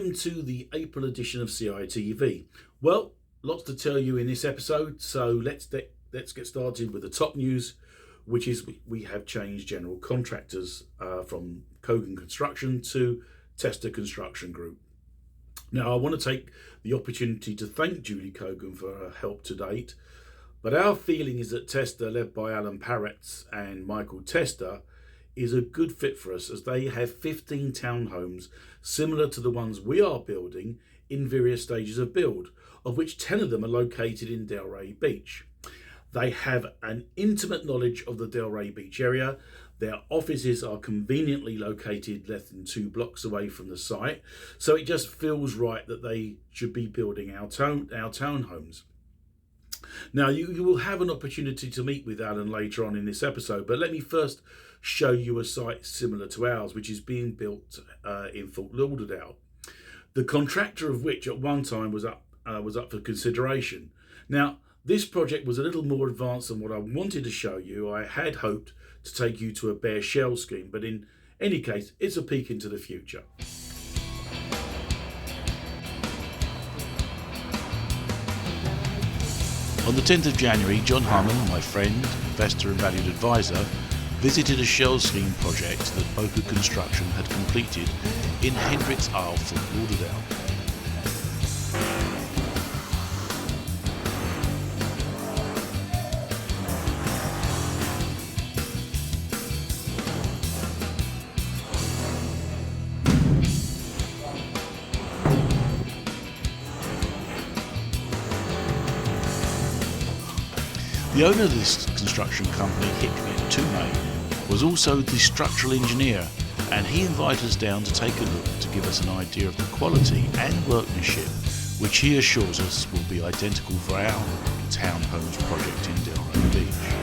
Welcome to the April edition of CITV. Well, lots to tell you in this episode, so let's get started with the top news, which is we have changed general contractors from Kogen Construction to Tester Construction Group. Now, I want to take the opportunity to thank Julie Kogen for her help to date, but our feeling is that Tester, led by Alan Parretts and Michael Tester, is a good fit for us, as they have 15 townhomes similar to the ones we are building in various stages of build, of which 10 of them are located in Delray Beach. They have an intimate knowledge of the Delray Beach area. Their offices are conveniently located less than 2 blocks away from the site, so it just feels right that they should be building our townhomes. Now, you will have an opportunity to meet with Alan later on in this episode, but let me first show you a site similar to ours, which is being built in Fort Lauderdale. The contractor of which at one time was up for consideration. Now, this project was a little more advanced than what I wanted to show you. I had hoped to take you to a bare shell scheme, but in any case, it's a peek into the future. On the 10th of January, John Harmon, my friend, investor and valued advisor, visited a shell scheme project that Kogen Construction had completed in Hendricks Isle, Fort Lauderdale. The owner of this construction company, Hickman Toomey, was also the structural engineer, and he invited us down to take a look to give us an idea of the quality and workmanship, which he assures us will be identical for our townhomes project in Delray Beach.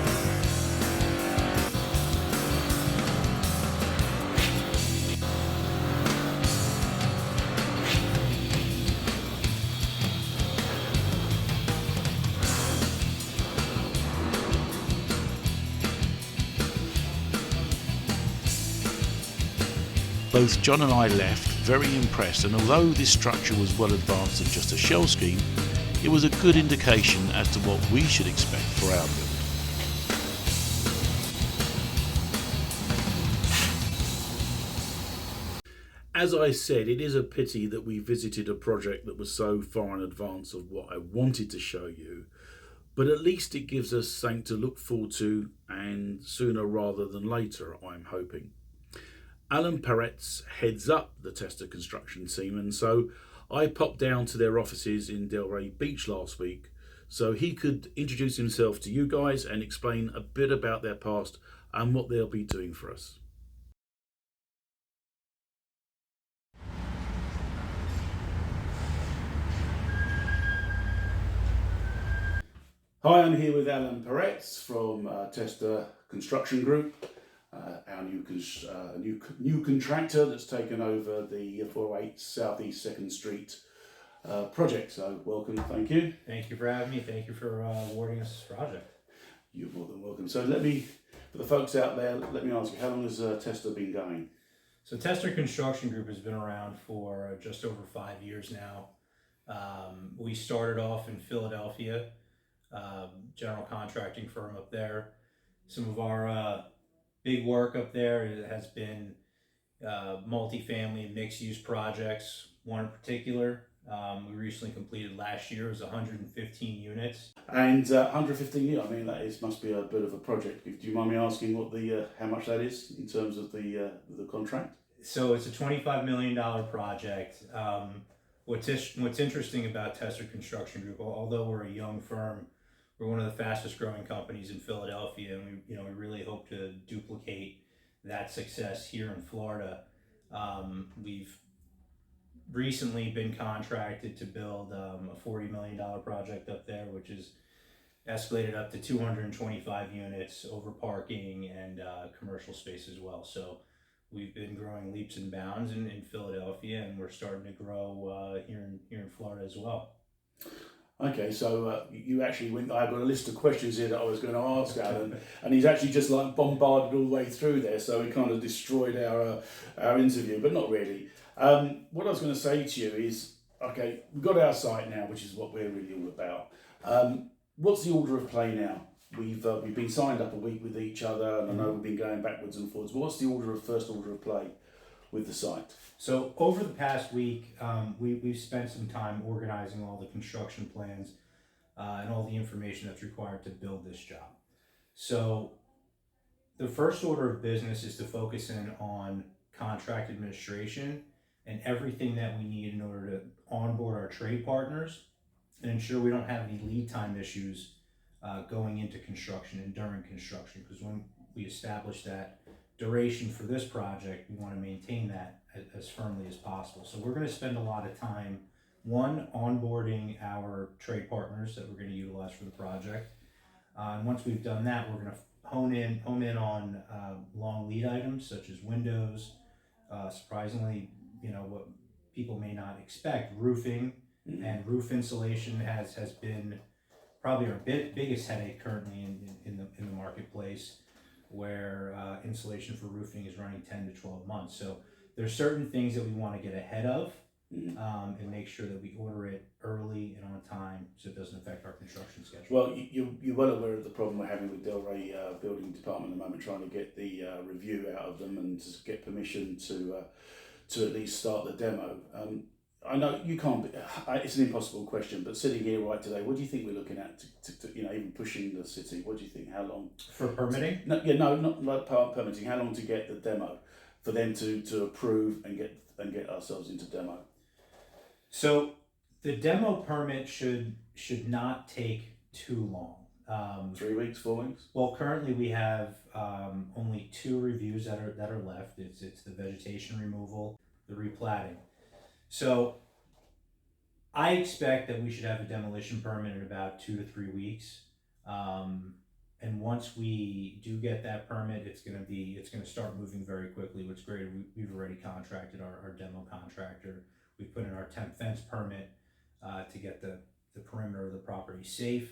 Both John and I left very impressed, and although this structure was well advanced and just a shell scheme, it was a good indication as to what we should expect for our build. As I said, it is a pity that we visited a project that was so far in advance of what I wanted to show you, but at least it gives us something to look forward to, and sooner rather than later, I'm hoping. Alan Parretts heads up the Tester Construction team, and so I popped down to their offices in Delray Beach last week so he could introduce himself to you guys and explain a bit about their past and what they'll be doing for us. Hi, I'm here with Alan Parretts from Tester Construction Group. Our new contractor that's taken over the 408 Southeast 2nd Street project. So welcome, thank you. Thank you for having me. Thank you for awarding us this project. You're more than welcome. So for the folks out there, let me ask you, how long has Tester been going? So Tester Construction Group has been around for just over 5 years now. We started off in Philadelphia, general contracting firm up there. Some of our big work up there has been multifamily and mixed-use projects. One in particular we recently completed last year was 115 units. And 115 units, I mean, must be a bit of a project. Do you mind me asking what how much that is in terms of the contract? So it's a $25 million project. What's interesting about Tester Construction Group, although we're a young firm, we're one of the fastest growing companies in Philadelphia, and we really hope to duplicate that success here in Florida. We've recently been contracted to build a $40 million project up there, which is escalated up to 225 units over parking and commercial space as well. So we've been growing leaps and bounds in Philadelphia, and we're starting to grow here in Florida as well. Okay, so you actually went. I've got a list of questions here that I was going to ask Alan, and he's actually just like bombarded all the way through there. So he kind of destroyed our interview, but not really. What I was going to say to you is, okay, we've got our site now, which is what we're really all about. What's the order of play now? We've been signed up a week with each other, and I know we've been going backwards and forwards. But what's the first order of play with the site? So over the past week, we've spent some time organizing all the construction plans and all the information that's required to build this job. So the first order of business is to focus in on contract administration and everything that we need in order to onboard our trade partners and ensure we don't have any lead time issues going into construction and during construction. Because when we establish that duration for this project, we want to maintain that as firmly as possible. So we're going to spend a lot of time, one, onboarding our trade partners that we're going to utilize for the project. And once we've done that, we're going to hone in on long lead items such as windows. Surprisingly, what people may not expect, roofing and roof insulation has been probably our biggest headache currently in the marketplace, where insulation for roofing is running 10 to 12 months. So there's certain things that we want to get ahead of and make sure that we order it early and on time so it doesn't affect our construction schedule. Well, you're well aware of the problem we're having with Delray Building Department at the moment, trying to get the review out of them and to get permission to at least start the demo. I know you can't. It's an impossible question, but sitting here right today, what do you think we're looking at to even pushing the city? What do you think? How long for permitting? Not like permitting. How long to get the demo for them to approve and get ourselves into demo? So the demo permit should not take too long. 3 weeks, 4 weeks. Well, currently we have only 2 reviews that are left. It's the vegetation removal, the replatting. So I expect that we should have a demolition permit in about 2 to 3 weeks. And once we do get that permit, it's gonna start moving very quickly. What's great, we've already contracted our demo contractor. We put in our temp fence permit to get the perimeter of the property safe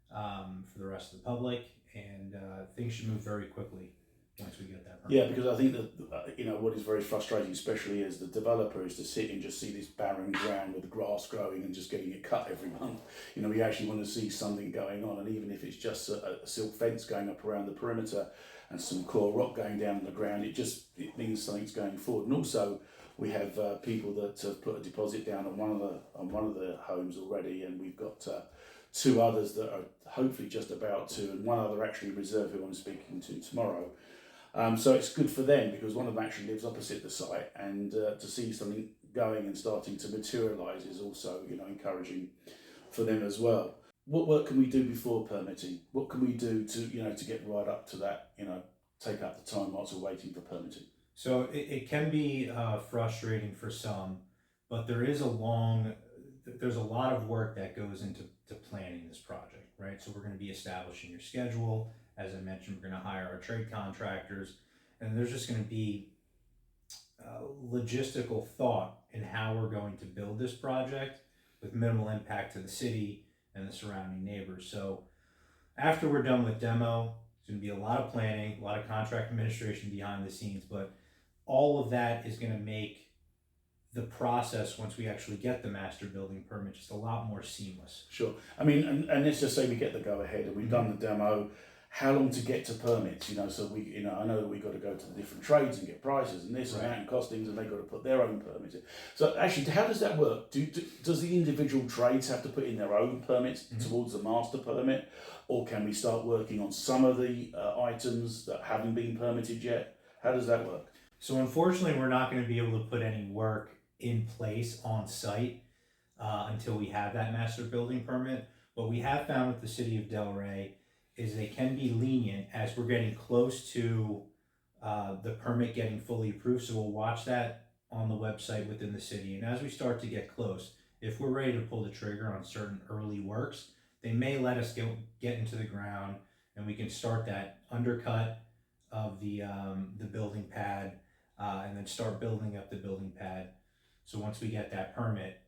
for the rest of the public, and things should move very quickly once we get that permit. Yeah, because I think that what is very frustrating, especially as the developer, is to sit and just see this barren ground with the grass growing and just getting it cut every month. We actually want to see something going on, and even if it's just a silk fence going up around the perimeter and some core rock going down on the ground, it means something's going forward. And also, we have people that have put a deposit down on one of the homes already, and we've got 2 others that are hopefully just about to, and 1 other actually reserved who I'm speaking to tomorrow. So it's good for them because one of them actually lives opposite the site, and to see something going and starting to materialise is also encouraging for them as well. What work can we do before permitting? What can we do to get right up to that? Take up the time whilst we're waiting for permitting. So it can be frustrating for some, but there's a lot of work that goes into planning this project, right? So we're going to be establishing your schedule. As I mentioned, we're going to hire our trade contractors, and there's just going to be logistical thought in how we're going to build this project with minimal impact to the city and the surrounding neighbors. So after we're done with demo, it's going to be a lot of planning, a lot of contract administration behind the scenes, but all of that is going to make the process, once we actually get the master building permit, just a lot more seamless. Sure. I mean, and let's just say we get the go ahead and we've done the demo. How long to get to permits? So we, I know that we've got to go to the different trades and get prices and this and that and costings, and they've got to put their own permits in. So actually, how does that work? Does the individual trades have to put in their own permits towards the master permit, or can we start working on some of the items that haven't been permitted yet? How does that work? So unfortunately, we're not going to be able to put any work in place on site until we have that master building permit. What we have found with the city of Delray is they can be lenient as we're getting close to the permit getting fully approved. So we'll watch that on the website within the city. And as we start to get close, if we're ready to pull the trigger on certain early works, they may let us get into the ground, and we can start that undercut of the building pad and then start building up the building pad. So once we get that permit,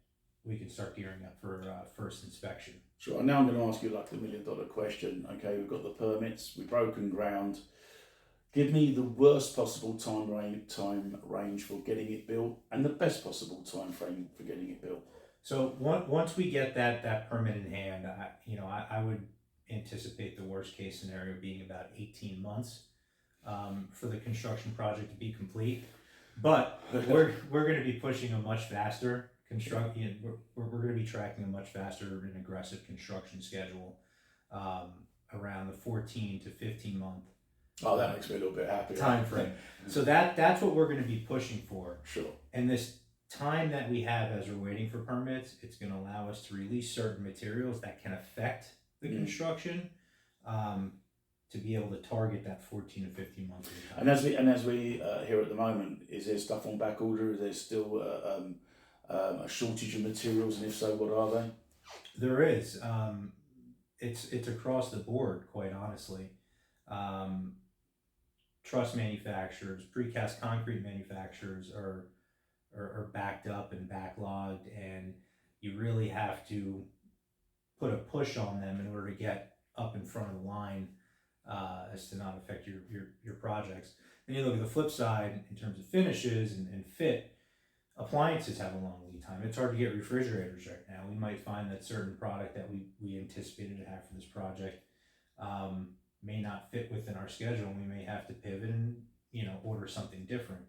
we can start gearing up for first inspection. Sure. Now I'm going to ask you like the $1 million question. Okay, we've got the permits, we've broken ground. Give me the worst possible time range for getting it built, and the best possible time frame for getting it built. So once we get that permit in hand, I would anticipate the worst case scenario being about 18 months for the construction project to be complete. But we're going to be pushing a much faster construction. We're going to be tracking a much faster and aggressive construction schedule around the 14 to 15 month. Oh, that makes me a little bit happier. Time frame. So that's what we're going to be pushing for. Sure. And this time that we have as we're waiting for permits, it's going to allow us to release certain materials that can affect the construction, to be able to target that 14 to 15 months. And as we here at the moment, is there stuff on back order? Is there still a shortage of materials, and if so, what are they? There is. It's across the board, quite honestly. Truss manufacturers, precast concrete manufacturers are backed up and backlogged, and you really have to put a push on them in order to get up in front of the line as to not affect your projects. Then you look at the flip side in terms of finishes and fit. Appliances have a long lead time. It's hard to get refrigerators right now. We might find that certain product that we anticipated to have for this project may not fit within our schedule, and we may have to pivot and order something different.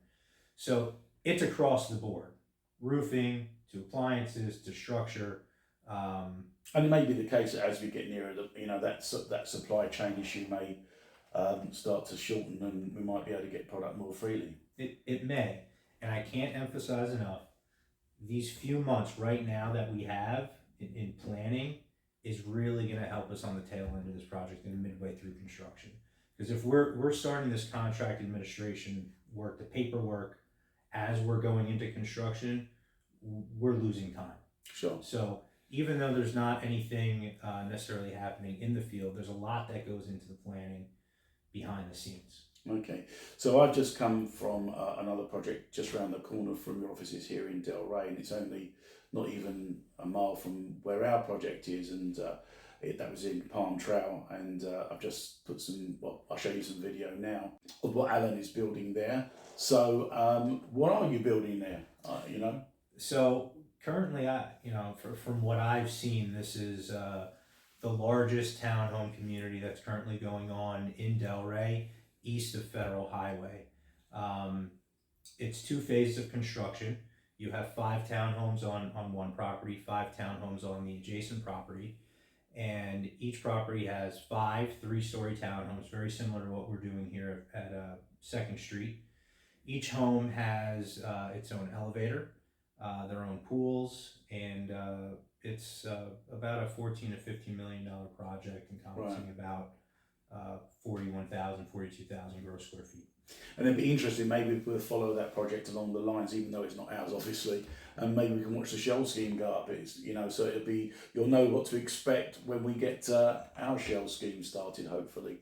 So it's across the board, roofing to appliances to structure. And it may be the case that as we get nearer, that supply chain issue may start to shorten, and we might be able to get product more freely. It may, and I can't emphasize enough, these few months right now that we have in planning is really going to help us on the tail end of this project and midway through construction. Because if we're starting this contract administration work, the paperwork, as we're going into construction, we're losing time. Sure. So even though there's not anything necessarily happening in the field, there's a lot that goes into the planning behind the scenes. Okay, so I've just come from another project just around the corner from your offices here in Delray, and it's only not even a mile from where our project is, and that was in Palm Trail, and I've just put I'll show you some video now of what Alan is building there. So what are you building there, So currently, from what I've seen, this is the largest townhome community that's currently going on in Delray, east of Federal Highway. It's 2 phases of construction. You have 5 townhomes on one property, 5 townhomes on the adjacent property, and each property has 5 3-story townhomes, very similar to what we're doing here at 2nd Street. Each home has its own elevator, their own pools, and it's about a $14 to $15 million project encompassing about 42,000 gross square feet. And it'd be interesting, maybe we'll follow that project along the lines, even though it's not ours, obviously, and maybe we can watch the shell scheme go up. So you'll know what to expect when we get our shell scheme started, hopefully.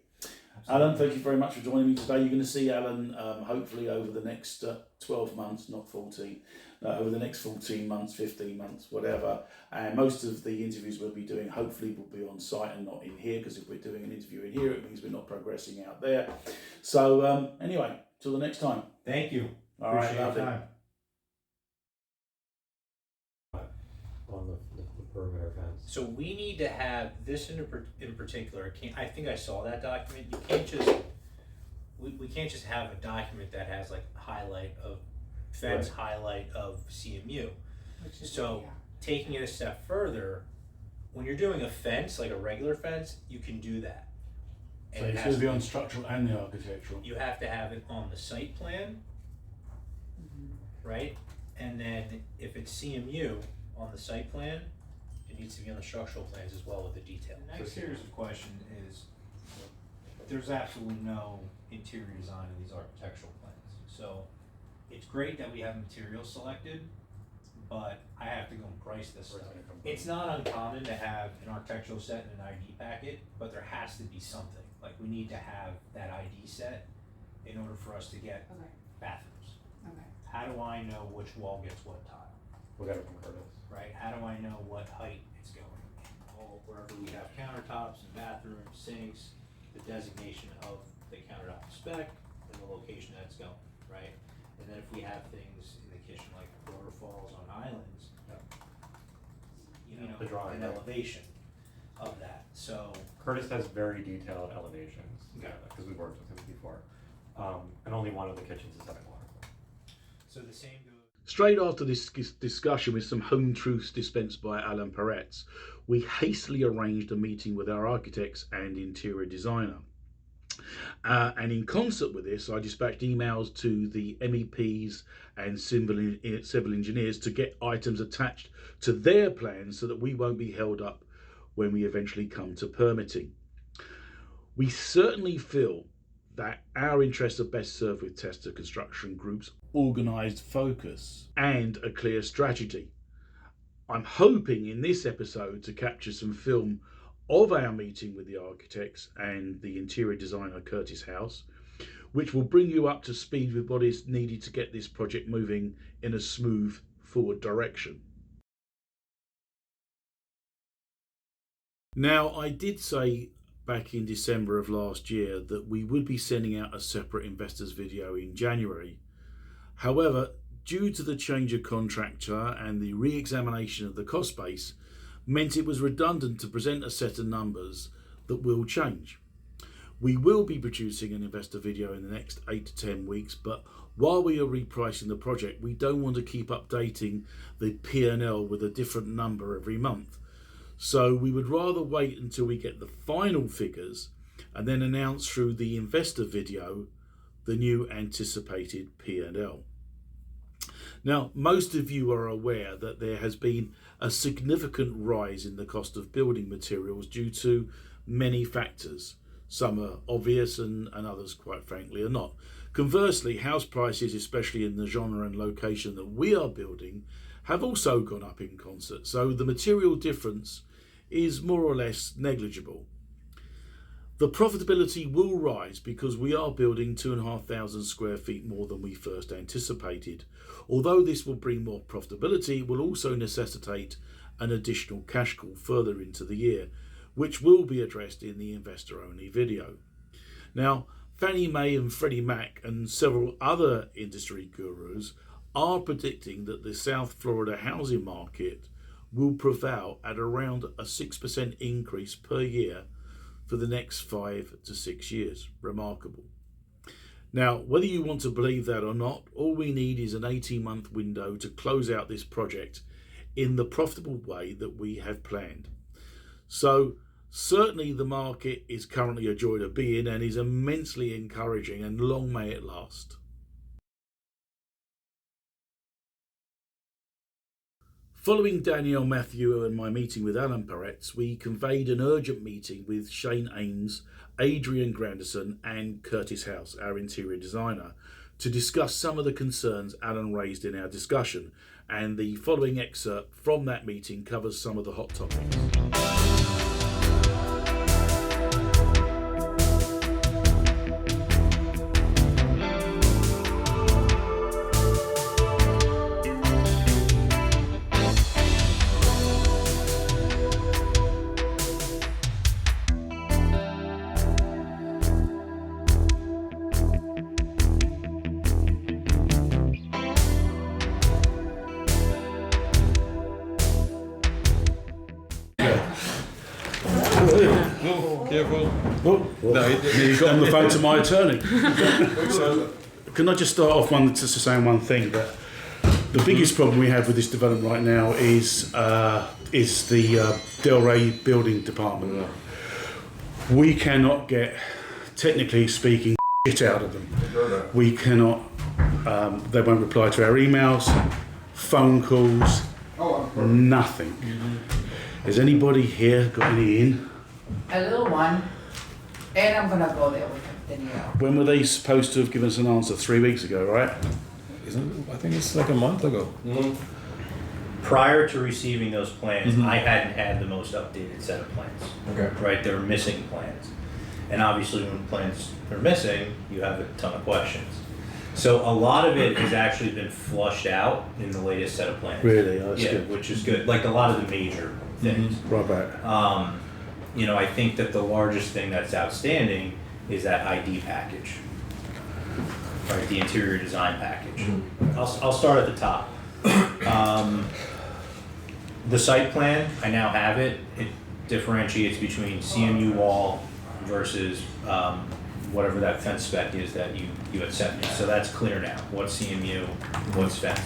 Absolutely. Alan, thank you very much for joining me today. You're going to see Alan hopefully over the next 12 months, not 14, over the next 14 months, 15 months, whatever. And most of the interviews we'll be doing hopefully will be on site and not in here, because if we're doing an interview in here, it means we're not progressing out there. So anyway, till the next time. Thank you. All right, appreciate your time. On the perimeter fence. So we need to have this in particular. I think I saw that document. You can't just we can't just have a document that has like highlight of fence, right, highlight of CMU. So taking it a step further, when you're doing a fence, like a regular fence, you can do that. And so it's going to be on structural and the architectural. You have to have it on the site plan, right? And then if it's CMU on the site plan, it needs to be on the structural plans as well with the detail. The next series of question is, there's absolutely no interior design in these architectural plans. So it's great that we have materials selected, but I have to go and price this stuff. It's not uncommon to have an architectural set and an ID packet, but there has to be something. Like we need to have that ID set in order for us to get bathrooms. Okay. How do I know which wall gets what tile? We got it from Curtis. Right? How do I know what height it's going? Wherever we have countertops and bathrooms, sinks, the designation of the countertop spec, and the location that it's going, right? And then if we have things in the kitchen like waterfalls on islands, you know, The drawing, an right. elevation of that. So Curtis has very detailed elevations, Okay. because we've worked with him before. And only one of the kitchens is having water. so the same goes. Straight after this discussion with some home truths dispensed by Alan Peretz, we hastily arranged a meeting with our architects and interior designer. And in concert with this, I dispatched emails to the MEPs and civil engineers to get items attached to their plans so that we won't be held up when we eventually come to permitting. We certainly feel that our interests are best served with Tester Construction Group's organised focus and a clear strategy. I'm hoping in this episode to capture some film of our meeting with the architects and the interior designer Curtis House, which will bring you up to speed with what is needed to get this project moving in a smooth forward direction. Now, I did say back in December of last year that we would be sending out a separate investors video in January. However, due to the change of contractor and the re-examination of the cost base, meant it was redundant to present a set of numbers that will change. We will be producing an investor video in the next 8 to 10 weeks, but while we are repricing the project, we don't want to keep updating the P&L with a different number every month. So we would rather wait until we get the final figures and then announce through the investor video the new anticipated P&L. Now, most of you are aware that there has been a significant rise in the cost of building materials due to many factors. Some are obvious and others, quite frankly, are not. Conversely, house prices, especially in the genre and location that we are building, have also gone up in concert, so the material difference is more or less negligible. The profitability will rise because we are building 2,500 square feet more than we first anticipated. Although this will bring more profitability, it will also necessitate an additional cash call further into the year, which will be addressed in the investor-only video. Now, Fannie Mae and Freddie Mac and several other industry gurus are predicting that the South Florida housing market will prevail at around a 6% increase per year for the next 5 to 6 years. Remarkable. Now, whether you want to believe that or not, all we need is an 18-month window to close out this project in the profitable way that we have planned. So, certainly the market is currently a joy to be in and is immensely encouraging, and long may it last. Following Danielle Matthew and my meeting with Alan Peretz, we conveyed an urgent meeting with Shane Ames, Adrian Grandison and Curtis House, our interior designer, to discuss some of the concerns Alan raised in our discussion, and the following excerpt from that meeting covers some of the hot topics. Careful. Oh, No, you got on the phone to my attorney. So, can I just start off just saying one thing, that the biggest problem we have with this development right now is the Delray building department. We cannot get, technically speaking, shit out of them. We cannot. They won't reply to our emails, phone calls, nothing. Has anybody here got any in? A little one, and I'm gonna go there with Danielle. When were they supposed to have given us an answer? 3 weeks ago, right? I think it's like a month ago. Prior to receiving those plans, I hadn't had the most updated set of plans. Okay. Right, there were missing plans. And obviously when plans are missing, you have a ton of questions. So a lot of it has actually been flushed out in the latest set of plans. Really? Oh, that's Yeah, good. which is good. Like a lot of the major things. Right back. You know, I think that the largest thing that's outstanding is that ID package. right? The interior design package. I'll start at the top. The site plan, I now have it. It differentiates between CMU wall versus whatever that fence spec is that you had sent me. So that's clear now. What's CMU, what's fence.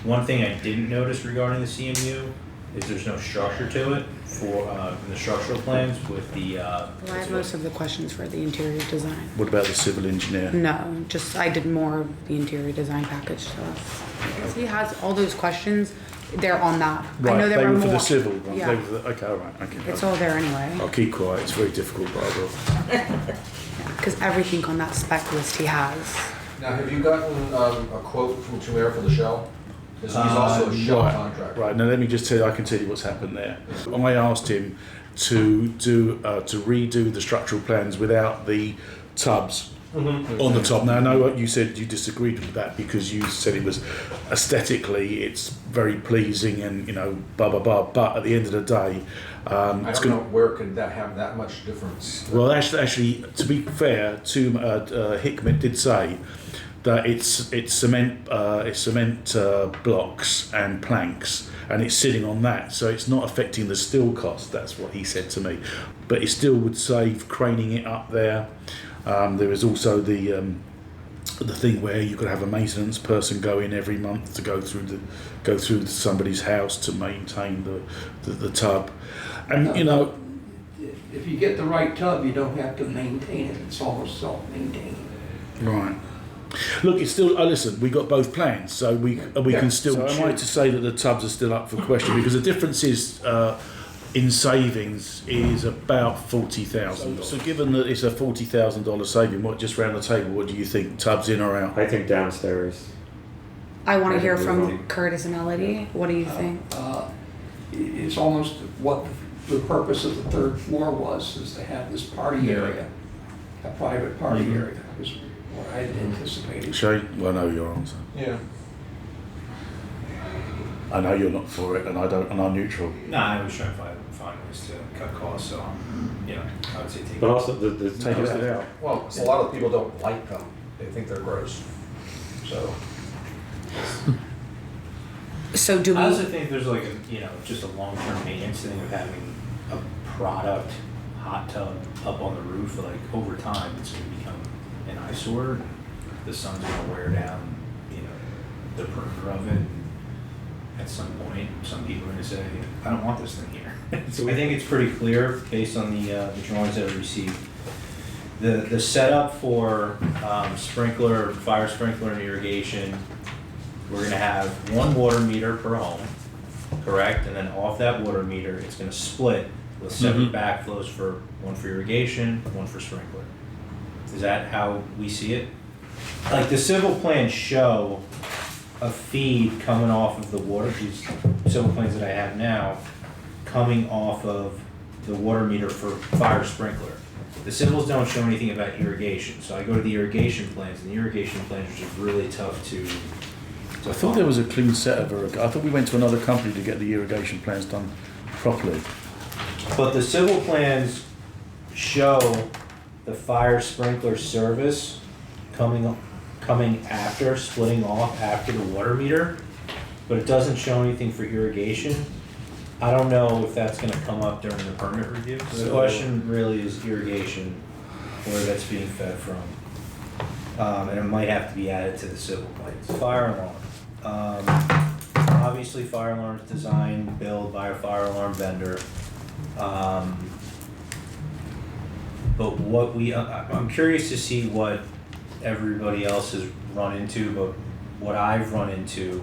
One thing I didn't notice regarding the CMU is there's no structure to it for in the structural plans with the. Well, I have most of the questions for the interior design. What about the civil engineer? No, just I did more of the interior design package stuff. Because he has all those questions, they're on that. Right, I know there they were were for more. the civil. Right? Yeah. They were for the, okay, all right. Okay. It's all there anyway. I'll keep quiet. It's very difficult, but I will. Because everything on that spec list he has. Now, have you gotten a quote from Chimera for the shell? Because he's also a shell Right, contractor. right. Now let me just tell you. I can tell you what's happened there. I asked him to redo the structural plans without the tubs on the top. Now I know you said you disagreed with that because you said it was aesthetically it's very pleasing and blah blah blah. But at the end of the day, I it's don't know where could that have that much difference. Well, actually, to be fair, Hickman did say that it's cement blocks and planks, and it's sitting on that, so it's not affecting the steel cost. That's what he said to me, but it still would save craning it up there. There is also the thing where you could have a maintenance person go in every month to go through somebody's house to maintain the tub, and If you get the right tub, you don't have to maintain it. It's almost self-maintained. Right. Look, it's still. Listen, we got both plans, so we can still. So am I to say that the tubs are still up for question because the difference is in savings is about $40,000. So given that it's a $40,000 saving, just round the table, what do you think? Tubs in or out? I think downstairs. I want to I hear think from we will. Curtis and Elodie. What do you think? It's almost what the purpose of the third floor was, is to have this party area, a private party area, is what I had anticipated. Shane, well, I know your answer. Yeah. I know you're not for it, and I'm neutral. No, I was trying to find ways to cut costs, so I would say take But it. also the Take it out. Well, a lot of people don't like them. They think they're gross. So. So do I also we? think there's like a just a long-term maintenance thing of having a product hot tub up on the roof. Like over time, it's going to become an eyesore. And the sun's going to wear down, the perimeter of it. At some point, some people are going to say, "I don't want this thing here." So I think it's pretty clear based on the drawings that I received. The setup for fire sprinkler, and irrigation. We're going to have one water meter per home, correct? And then off that water meter, it's going to split with separate backflows for one for irrigation, one for sprinkler. Is that how we see it? Like the civil plans show a feed coming off of the water, these civil plans that I have now, coming off of the water meter for fire sprinkler. The civils don't show anything about irrigation, so I go to the irrigation plans, and the irrigation plans are just really tough to I thought there was a clean set of I thought we went to another company to get the irrigation plans done properly. But the civil plans show the fire sprinkler service coming after, splitting off after the water meter, but it doesn't show anything for irrigation. I don't know if that's gonna come up during the permit review. So the question really is irrigation, where that's being fed from. And it might have to be added to the civil plans. Fire alarm. Obviously fire alarms designed, built by a fire alarm vendor. But what I'm curious to see what everybody else has run into, but what I've run into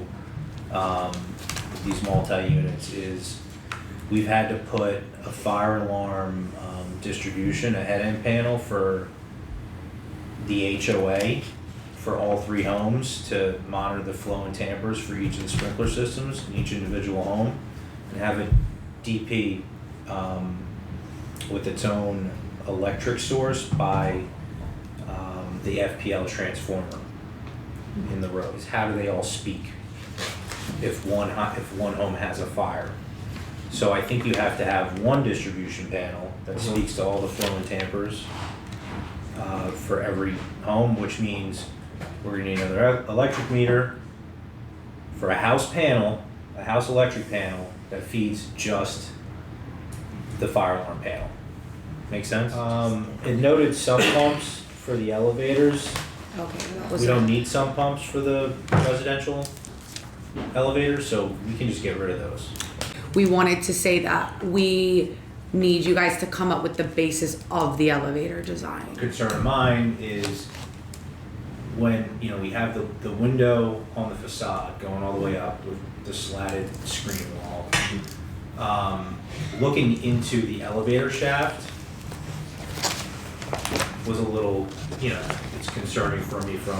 with these multi-units is we've had to put a fire alarm distribution, a head-end panel for the HOA for all 3 homes to monitor the flow and tampers for each of the sprinkler systems in each individual home, and have a DP with its own electric source by the FPL transformer in the rows. How do they all speak if one home has a fire? So I think you have to have one distribution panel that speaks to all the flow and tampers for every home, which means We're gonna need another electric meter for a house panel, a house electric panel that feeds just the fire alarm panel. Make sense? It noted sump pumps for the elevators. Okay, that was We don't need sump pumps for the residential elevators, so we can just get rid of those. we wanted to say that we need you guys to come up with the basis of the elevator design. Concern of mine is when, you know, we have the window on the facade going all the way up with the slatted screen wall. Looking into the elevator shaft was a little, you know, it's concerning for me from,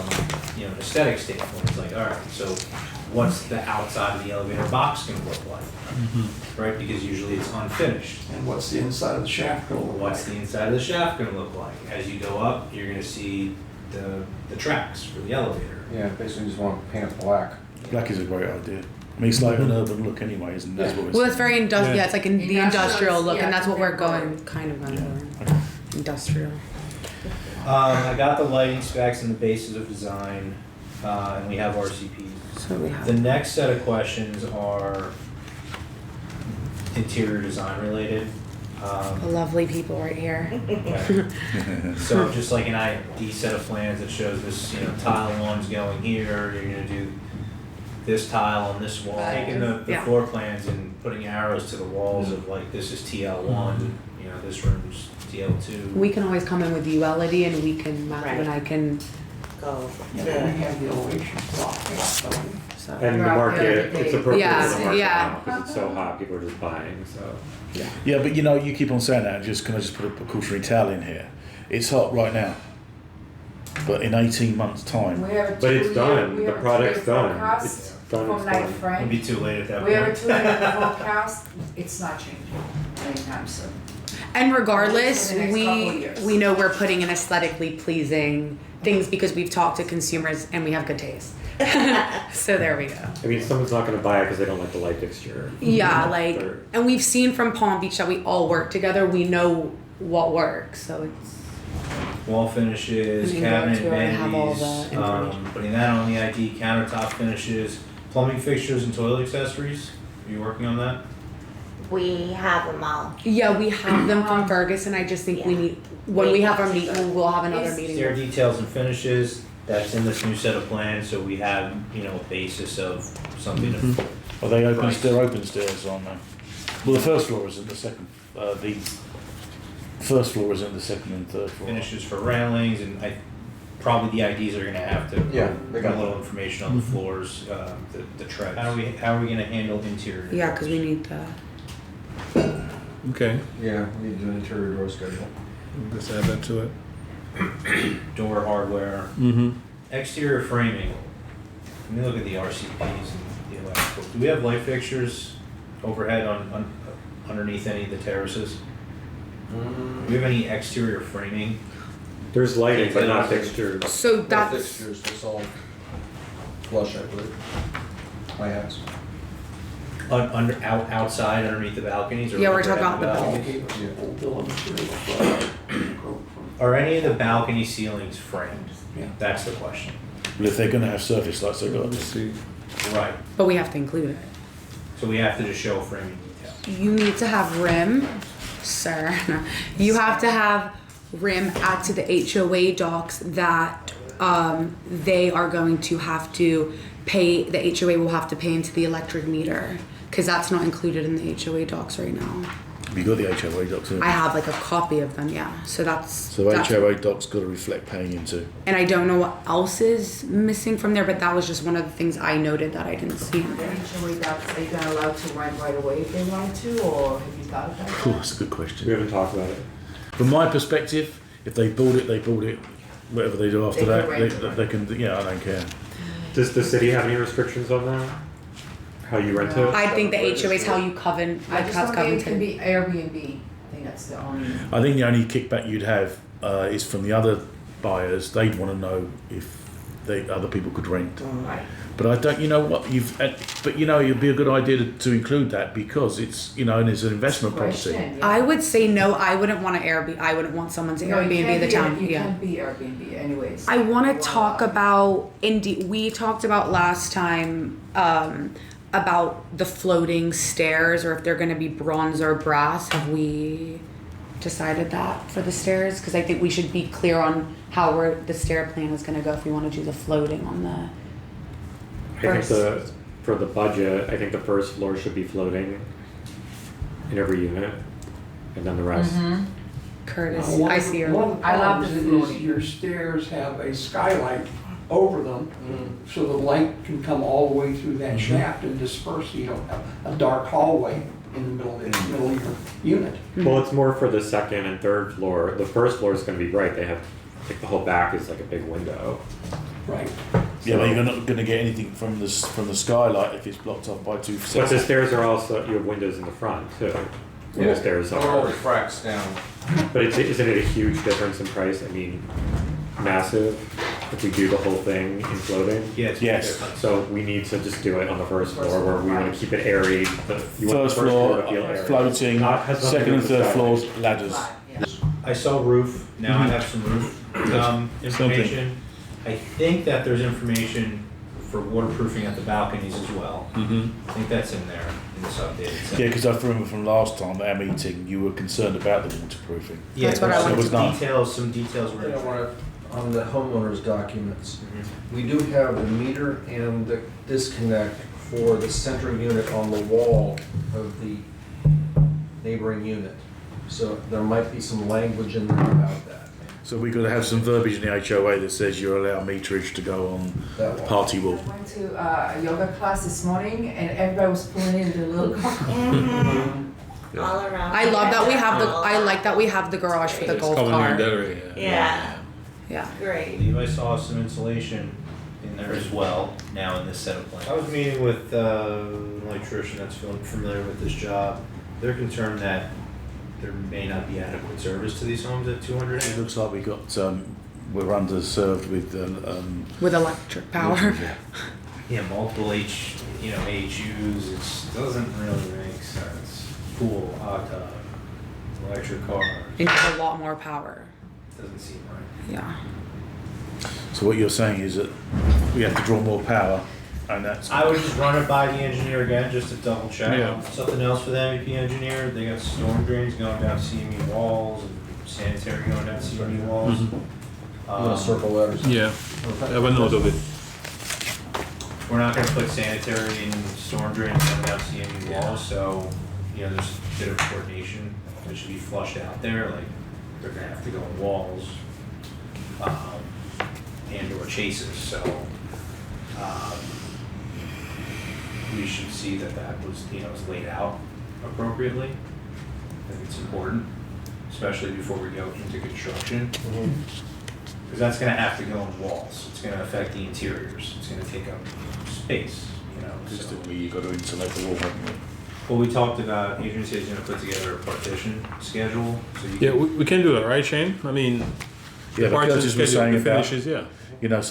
you know, an aesthetic standpoint. It's like, all right, so what's the outside of the elevator box gonna look like? Right, because usually it's unfinished. And what's the inside of the shaft gonna look like? What's the inside of the shaft gonna look like? As you go up, you're gonna see the tracks for the elevator. Yeah, basically just want to paint it black. Black is a great idea. I mean, it's like an urban look anyway, isn't it? That's what Well, it's very industrial. Yeah, it's like in the industrial look, yeah, and that's what we're contemporary. going kind of going Yeah. for. Industrial. I got the lighting specs and the basis of design, and we have RCPs. So we The have. next set of questions are interior design related. Lovely people right here. Okay. So just like an ID set of plans that shows this, you know, tile one's going here, you're gonna do this tile on this wall. Right. Taking the Yeah. floor plans and putting arrows to the walls of like, this is TL1, you know, this room's TL2. We can always come in with ULD and we can, Matthew and I can, Go Yeah, to, we have the elevation block, don't we? so. And the Right, market, yeah, it's appropriate yeah, for the market yeah. now, because it's so hot, people are just buying, so. Yeah, but you know, you keep on saying that. Can I just put a cautionary tale in here? It's hot right now, but in 18 months' time, We have a But it's two-year- done, we the have a project's two-year done, forecast it's done, From it's Night done. It'll Frank. be too late at that We have a point. 2-year forecast, it's not changing anytime soon. And regardless, For the next couple of years. we know we're putting in aesthetically pleasing things because we've talked to consumers and we have good taste. So there we go. I mean, someone's not gonna buy it because they don't like the light fixture. Yeah, like, Or- and we've seen from Palm Beach that we all work together. We know what works, so it's. Wall finishes, And then cabinet go to and have all the vanities, information. putting that on the ID, countertop finishes, plumbing fixtures and toilet accessories. Are you working on that? we have them all. Yeah, we have them from Ferguson. I just think we need, when we have our meeting, we'll have another Is- meeting. Stair details and finishes, that's in this new set of plans, so we have, you know, a basis of something to are they open? Right. They're open stairs, aren't they? Well, the first floor is in the second. The first floor is in the second and third floor. finishes for railings, and probably the IDs are gonna have to. Yeah, they got a little information on the floors, the treads. How are we gonna handle interior? Yeah, because we need that. Okay, Yeah, we need to do an interior door schedule. let's add that to it. Door hardware, Mm-hmm. exterior framing. Let me look at the RCPs and the electrical. Do we have light fixtures overhead on underneath any of the terraces? Do we have any exterior framing? There's lighting, but not fixtures. So No that's, fixtures, it's all flush, I believe. My house. Outside underneath the balconies or Yeah, we're overhead talking about the balconies? Gave us a whole bill of materials. Are any of the balcony ceilings framed? Yeah. That's the question. But if they're going to have surface lights, they've got Let's to. see. Right. but we have to include it. So we have to just show framing detail. You need to have rim, sir. You have to have rim add to the HOA docs that they are going to have to pay. The HOA will have to pay into the electric meter because that's not included in the HOA docs right now. You got the HOA docs. haven't I you? have like a copy of them, yeah. So that's So that's, HOA docs got to reflect paying into. and I don't know what else is missing from there, but that was just one of the things I noted that I didn't see. in The there. HOA docs, are you gonna allow to rent right away if they want to, or have you thought about Oh, that? that's a good We question. haven't talked about it. From my perspective, if they bought it, they bought it. Whatever they do after They can that, rent it. they can. Yeah, I don't care. Does the city have any restrictions on that? How you rent it? I think the HOA is how you coven. I just how's don't think it can Covington. be Airbnb, I think that's the only. I think the only kickback you'd have is from the other buyers. They'd want to know if other people could rent. Right. But I don't, you know what, but you know, it'd be a good idea to include that because it's, you know, and it's an investment property. Question, yeah. I would say no. I wouldn't want to Airbnb. I wouldn't want someone to No, you Airbnb can't the be- town. You Yeah. can't be Airbnb anyways. I want to talk about we talked about last time about the floating stairs or if they're going to be bronze or brass. Have we decided that for the stairs? Because I think we should be clear on how the stair plan is going to go if we want to do the floating on the. I think for the budget, I think the first floor should be floating in every unit, and then the rest. Curtis, Now, I see your. One of the I love problems the is floating. your stairs have a skylight over them, so the light can come all the way through that shaft and disperse. You don't have a dark hallway in the middle of your unit. Well, it's more for the second and third floor. The first floor is going to be bright. They have, like, the whole back is like a big window. Right. Yeah, but you're not going to get anything from the skylight if it's blocked off by two But the facades. stairs are also, you have windows in the front too. And the stairs It all are. refracts down. But isn't it a huge difference in price? I mean, massive. If we do the whole thing in floating. Yeah, it's Yes. different. So we need to just do it on the first floor where we want to keep it airy. You want the First floor, to feel airy. floating, Has nothing to second do and with third the floors, skylight. ladders. Right, yeah. I saw roof, now I have some roof information. I think that there's information for waterproofing at the balconies as well. Mm-hmm. I think that's in there in this updated set. Yeah, because I remember from last time, our meeting, you were concerned about the waterproofing. Yeah, That's what I there's wanted some to know. details, some details were. You know, when on the homeowner's documents, Mhm. we do have the meter and the disconnect for the center unit on the wall of the neighboring unit. So there might be some language in there about that. So we've got to have some verbiage in the HOA that says you allow meterage to go on That wall. party wall. I went to a yoga class this morning and everybody was pulling in their little car. All around. I love that we have the. I like that we have the garage for the It's golf common in cart. that area. Yeah, Yeah. I great. believe I saw some insulation in there as well, now in this set of plans. I was meeting with an electrician that's familiar with this job. They're concerned that there may not be adequate service to these homes at 200. It looks like we got we're underserved with With electric power. Yeah, multiple AHUs, it doesn't really make sense. Pool, hot tub, electric car, And a lot more power. doesn't seem right. Yeah. So what you're saying is that we have to draw more power, and that's. I would just run it by the engineer again, just to double check. Yeah. Something else for the MEP engineer, they got storm drains going down CME walls and sanitary going down CME walls. I'm gonna circle letters. Yeah, I have a note of it. We're not gonna put sanitary and storm drains going down CME walls, so, you know, there's a bit of coordination that should be flushed out there, like, they're gonna have to go in walls, and or chases, so, we should see that was, is laid out appropriately. I think it's important, especially before we go into construction. Because that's gonna have to go in walls, it's gonna affect the interiors, it's gonna take up space, so. You got to insulate the wall, haven't you? Well, we talked about, Adrian said he's gonna put together a partition schedule, so you Yeah, can. we can do that, right, Shane? I mean, Yeah, but partition Curtis was schedule, saying the about, finishes, yeah. you know,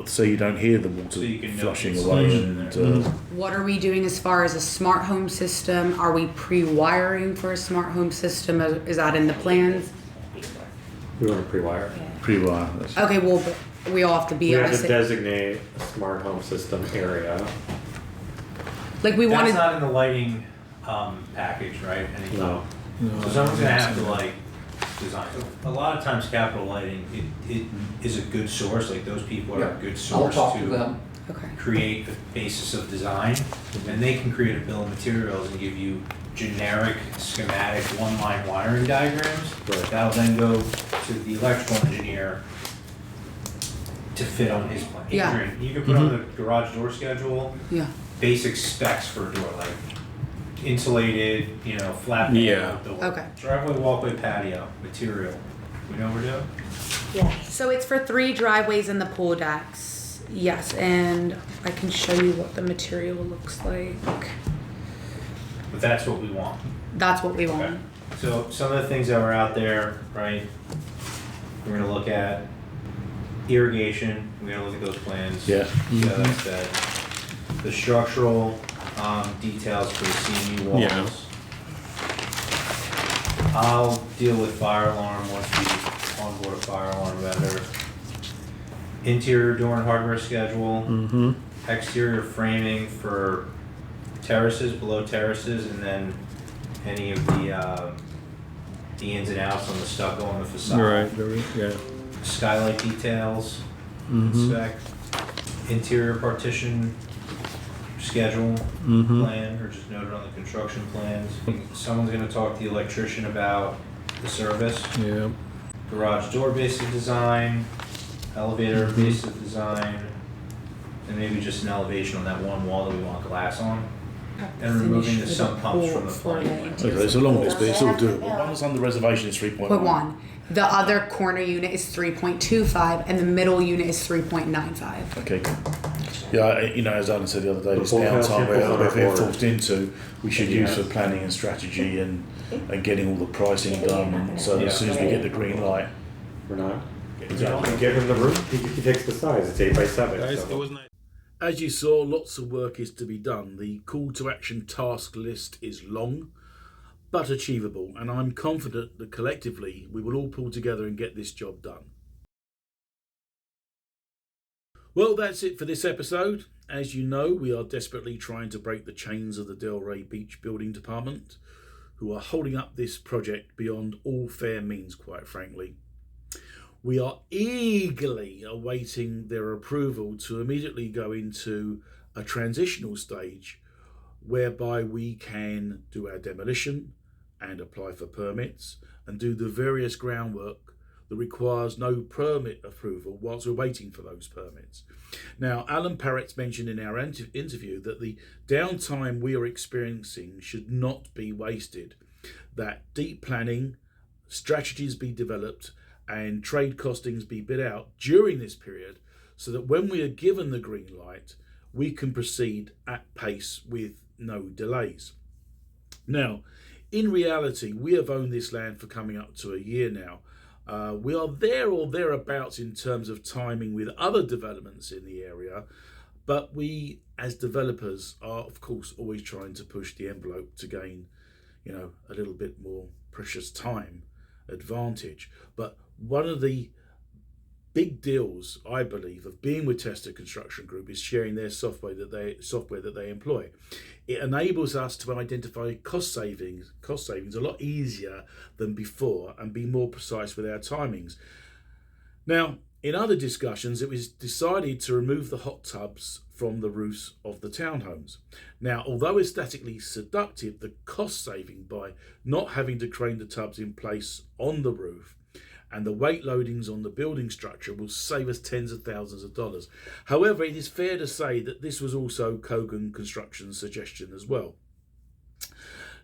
so you don't hear the water So you can know flushing it's away, in and there. What are we doing as far as a smart home system? Are we pre-wiring for a smart home system? Is that in the plans? We want to pre-wire. pre-wire. That's- Okay, well, but we all have to be We on have a to designate a smart home system area. like we That's wanted. not in the lighting, package, right? No. So someone's gonna have to design, a lot of times capital lighting, it is a good source, like those people are Yeah, a good I'll source talk to to them. Okay. create the basis of design, and they can create a bill of materials and give you generic schematic one-line wiring diagrams. Right. That'll then go to the electrical engineer to fit on his plan. Yeah. Adrian, you can put on the garage door schedule, Yeah. basic specs for a door, like insulated, flat panel Yeah. door. Okay. Driveway, walkway, patio, material. We know what we're doing? Yes. So it's for 3 driveways and the pool decks. Yes, and I can show you what the material looks like. But that's what we want. That's what we want. Okay. So some of the things that were out there, right, we're gonna look at. Irrigation, we're gonna look at those plans. Yeah. See how that's set. The structural details for the CMU walls. Yeah. I'll deal with fire alarm once we onboard a fire alarm vendor. Interior door and hardware schedule. Mm-hmm. Exterior framing for terraces, below terraces, and then any of the ins and outs on the stucco on the facade. Right. Yeah. Skylight details, Mm-hmm. spec, interior partition schedule Mm-hmm. plan, or just note it on the construction plans. Someone's gonna talk to the electrician about the service, Yeah. garage door basic design, elevator Mm-hmm. basic design, and maybe just an elevation on that one wall that we want glass on. And removing the sump pumps from the plumbing. Okay, it's a long list, but it's all doable. One that's under reservation is 3.1. Put one. The other corner unit is 3.25 and the middle unit is 3.95. Okay, good. Yeah, as Alan said the other day, this full downtime house samples we're on our board. forced into, we should use Yeah. for planning and strategy and getting all the pricing done. And so as soon as we get the green light, We're not. Exactly. Give him the room. He takes the size. It's 8x7. Guys, so- it was nice. as you saw, lots of work is to be done. The call to action task list is long, but achievable, and I'm confident that collectively we will all pull together and get this job done. Well, that's it for this episode. As you know, we are desperately trying to break the chains of the Delray Beach Building Department, who are holding up this project beyond all fair means, quite frankly. We are eagerly awaiting their approval to immediately go into a transitional stage whereby we can do our demolition and apply for permits and do the various groundwork that requires no permit approval whilst we're waiting for those permits. Now, Alan Parrott's mentioned in our interview that the downtime we are experiencing should not be wasted, that deep planning, strategies be developed, and trade costings be bid out during this period so that when we are given the green light, we can proceed at pace with no delays. Now, in reality, we have owned this land for coming up to a year now. We are there or thereabouts in terms of timing with other developments in the area, but we as developers are of course always trying to push the envelope to gain, a little bit more precious time advantage. But one of the big deals, I believe, of being with Tester Construction Group is sharing their software that they employ. It enables us to identify cost savings a lot easier than before and be more precise with our timings. Now, in other discussions, it was decided to remove the hot tubs from the roofs of the townhomes. Now, although aesthetically seductive, the cost saving by not having to crane the tubs in place on the roof and the weight loadings on the building structure will save us tens of thousands of dollars. However, it is fair to say that this was also Kogen Construction's suggestion as well.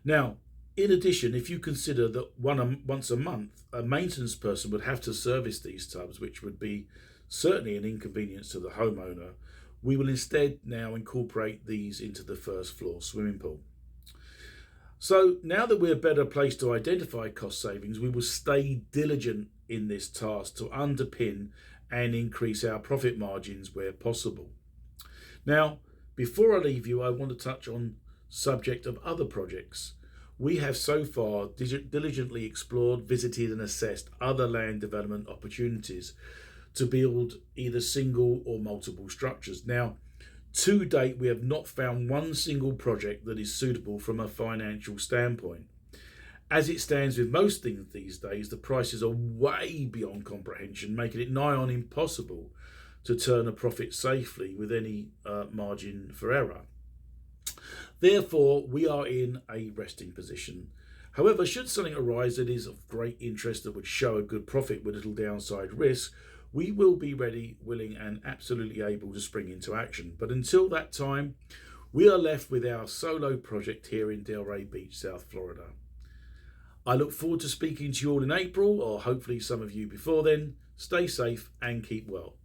Now, in addition, if you consider that once a month, a maintenance person would have to service these tubs, which would be certainly an inconvenience to the homeowner, we will instead now incorporate these into the first floor swimming pool. So now that we're better placed to identify cost savings, we will stay diligent in this task to underpin and increase our profit margins where possible. Now, before I leave you, I want to touch on subject of other projects. We have so far diligently explored, visited and assessed other land development opportunities to build either single or multiple structures. Now, to date, we have not found one single project that is suitable from a financial standpoint. As it stands with most things these days, the prices are way beyond comprehension, making it nigh on impossible to turn a profit safely with any margin for error. Therefore, we are in a resting position. However, should something arise that is of great interest that would show a good profit with little downside risk, we will be ready, willing and absolutely able to spring into action. But until that time, we are left with our solo project here in Delray Beach, South Florida. I look forward to speaking to you all in April, or hopefully some of you before then. Stay safe and keep well.